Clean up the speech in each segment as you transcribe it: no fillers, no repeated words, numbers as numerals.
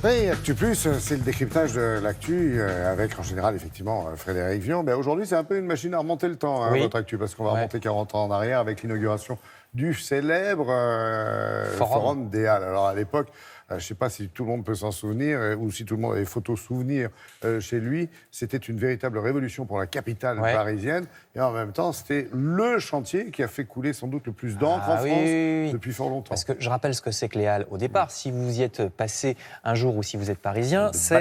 Oui, Actu Plus, c'est le décryptage de l'actu avec en général effectivement Frédéric Vian. Ben, aujourd'hui, c'est un peu une machine à remonter le temps, hein, Oui. votre actu, parce qu'on va remonter 40 ans en arrière avec l'inauguration du célèbre Forum des Halles. Alors à l'époque, je ne sais pas si tout le monde peut s'en souvenir ou si tout le monde a des photos souvenirs chez lui. C'était une véritable révolution pour la capitale parisienne. Et en même temps, c'était le chantier qui a fait couler sans doute le plus d'encre en France depuis fort longtemps. Parce que je rappelle ce que c'est que les Halles au départ. Si vous y êtes passé un jour ou si vous êtes parisien, ça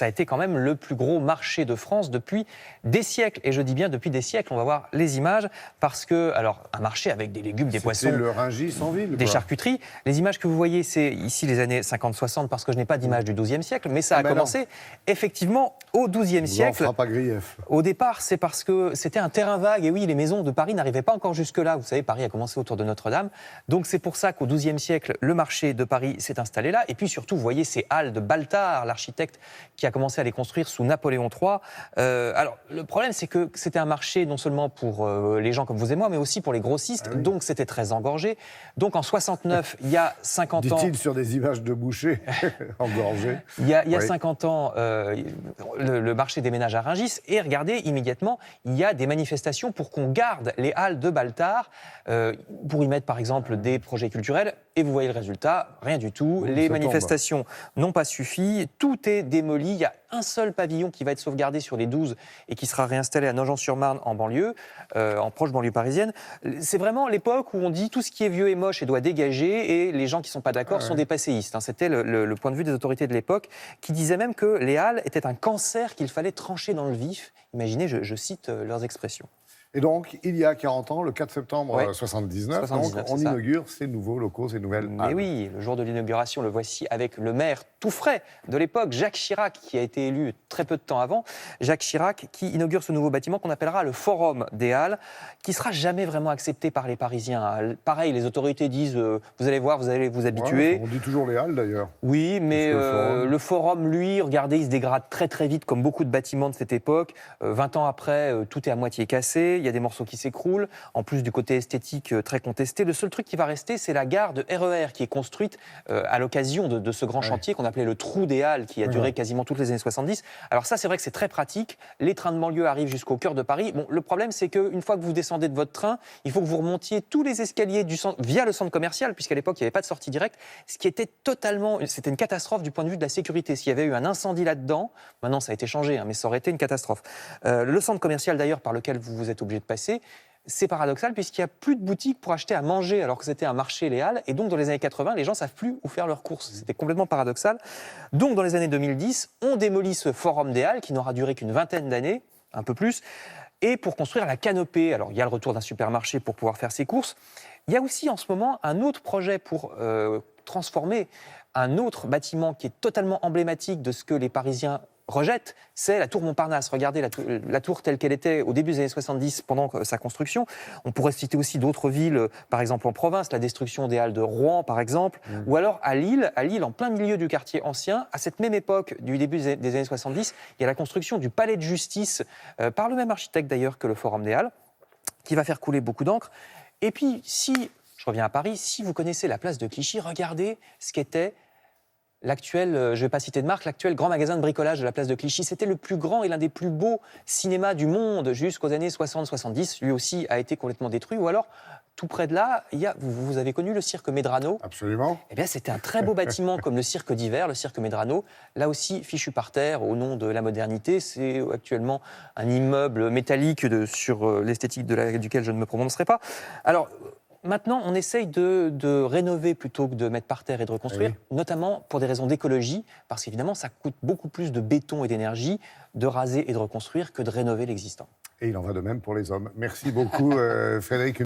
a été quand même le plus gros marché de France depuis des siècles. Et je dis bien depuis des siècles. On va voir les images parce que, alors, un marché avec des légumes, des poissons. C'est le Rungis en ville. Des charcuteries. Les images que vous voyez, c'est ici les années 50-60 parce que je n'ai pas d'image du XIIe siècle, mais ça a commencé effectivement au XIIe siècle. On fera pas grief. Au départ, c'est parce que c'était un terrain vague. Et oui, les maisons de Paris n'arrivaient pas encore jusque-là. Vous savez, Paris a commencé autour de Notre-Dame. Donc c'est pour ça qu'au XIIe siècle, le marché de Paris s'est installé là. Et puis surtout, vous voyez ces halles de Baltard, l'architecte qui a commencé à les construire sous Napoléon III. Alors, le problème, c'est que c'était un marché non seulement pour les gens comme vous et moi, mais aussi pour les grossistes. Ah oui. Donc c'était très engorgé. Donc en 69, il y a 50 ans... Dit-il sur des images de bouchers engorgés. Il y a 50 ans, le marché déménage à Rungis. Et regardez, immédiatement, il y a des manifestations pour qu'on garde les halles de Baltard, pour y mettre par exemple des projets culturels. Et vous voyez le résultat, rien du tout. Les manifestations n'ont pas suffi. Tout est démoli. Il y a un seul pavillon qui va être sauvegardé sur les 12 et qui sera réinstallé à Nogent-sur-Marne en banlieue, en proche banlieue parisienne. C'est vraiment l'époque où on dit tout ce qui est vieux et moche et doit dégager et les gens qui ne sont pas d'accord sont des passéistes. C'était le point de vue des autorités de l'époque qui disaient même que les halles étaient un cancer qu'il fallait trancher dans le vif. Imaginez, je cite leurs expressions. Et donc, il y a 40 ans, le 4 septembre 79, donc, on inaugure ces nouveaux locaux, ces nouvelles halles. Mais oui, le jour de l'inauguration, le voici avec le maire tout frais de l'époque, Jacques Chirac, qui a été élu très peu de temps avant. Jacques Chirac qui inaugure ce nouveau bâtiment qu'on appellera le Forum des Halles, qui ne sera jamais vraiment accepté par les Parisiens. Pareil, les autorités disent, vous allez voir, vous allez vous habituer. On dit toujours les Halles d'ailleurs. Oui, mais le forum, lui, regardez, il se dégrade très très vite, comme beaucoup de bâtiments de cette époque. 20 ans après, tout est à moitié cassé. Il y a des morceaux qui s'écroulent, en plus du côté esthétique très contesté. Le seul truc qui va rester, c'est la gare de RER qui est construite à l'occasion de ce grand chantier qu'on appelait le Trou des Halles, qui a duré quasiment toutes les années 70. Alors ça, c'est vrai que c'est très pratique. Les trains de banlieue arrivent jusqu'au cœur de Paris. Bon, le problème, c'est qu'une fois que vous descendez de votre train, il faut que vous remontiez tous les escaliers du centre, via le centre commercial, puisqu'à l'époque, il n'y avait pas de sortie directe, ce qui était c'était une catastrophe du point de vue de la sécurité. S'il y avait eu un incendie là-dedans, maintenant ça a été changé, mais ça aurait été une catastrophe. Le centre commercial, d'ailleurs, par lequel vous êtes obligé de passer, c'est paradoxal puisqu'il n'y a plus de boutiques pour acheter à manger alors que c'était un marché les Halles. Et donc, dans les années 80, les gens ne savent plus où faire leurs courses. C'était complètement paradoxal. Donc, dans les années 2010, on démolit ce Forum des Halles qui n'aura duré qu'une vingtaine d'années, un peu plus, et pour construire la Canopée. Alors, il y a le retour d'un supermarché pour pouvoir faire ses courses. Il y a aussi en ce moment un autre projet pour transformer un autre bâtiment qui est totalement emblématique de ce que les Parisiens rejettent, c'est la tour Montparnasse. Regardez la tour telle qu'elle était au début des années 70 pendant sa construction. On pourrait citer aussi d'autres villes, par exemple en province, la destruction des Halles de Rouen, par exemple, ou alors à Lille, en plein milieu du quartier ancien, à cette même époque du début des années 70, il y a la construction du palais de justice, par le même architecte d'ailleurs que le Forum des Halles, qui va faire couler beaucoup d'encre. Et puis, je reviens à Paris, si vous connaissez la place de Clichy, regardez ce qu'était l'actuel, je ne vais pas citer de marque, l'actuel grand magasin de bricolage de la place de Clichy. C'était le plus grand et l'un des plus beaux cinémas du monde jusqu'aux années 60-70. Lui aussi a été complètement détruit. Ou alors, tout près de là, vous avez connu le cirque Medrano ? Absolument. Eh bien, c'était un très beau bâtiment comme le cirque d'hiver, le cirque Medrano. Là aussi, fichu par terre au nom de la modernité. C'est actuellement un immeuble métallique sur l'esthétique duquel je ne me prononcerai pas. Alors, maintenant, on essaye de rénover plutôt que de mettre par terre et de reconstruire, notamment pour des raisons d'écologie, parce qu'évidemment, ça coûte beaucoup plus de béton et d'énergie de raser et de reconstruire que de rénover l'existant. Et il en va de même pour les hommes. Merci beaucoup, Frédéric.